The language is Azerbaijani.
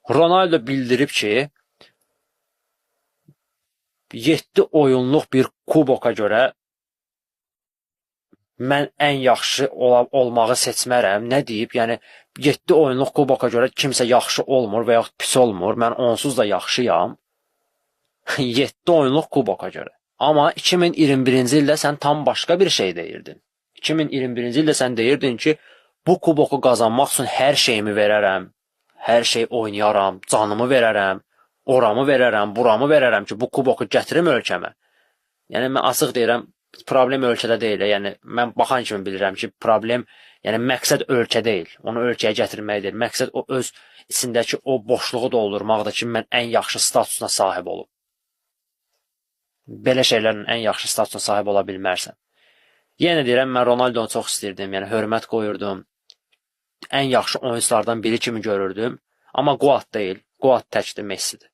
Ronaldo bildirib ki, 7 oyunluq bir kuboka görə mən ən yaxşı olmağı seçmərəm. Nə deyib? Yəni 7 oyunluq kuboka görə kimsə yaxşı olmur və yaxud pis olmur. Mən onsuz da yaxşıyam. 7 oyunluq kuboka görə. Amma 2021-ci ildə sən tam başqa bir şey deyirdin. 2021-ci ildə sən deyirdin ki, bu kuboku qazanmaq üçün hər şeyimi verərəm. Hər şey oynayaram, canımı verərəm, oramı verərəm, buramı verərəm ki, bu kuboku gətirim ölkəmə. Yəni mən açıq deyirəm, problem ölkədə deyil. Yəni mən baxan kimi bilirəm ki, problem, yəni məqsəd ölkə deyil. Onu ölkəyə gətirmək deyil. Məqsəd o öz içindəki o boşluğu doldurmaqdır ki, mən ən yaxşı statusuna sahib olum. Belə şeylərin ən yaxşı statusuna sahib ola bilmərsən. Yenə deyirəm, mən Ronaldonu çox istirdim. Yəni hörmət qoyurdum. Ən yaxşı oyunculardan biri kimi görürdüm. Amma Goat deyil. Goat təkdir, Messidir.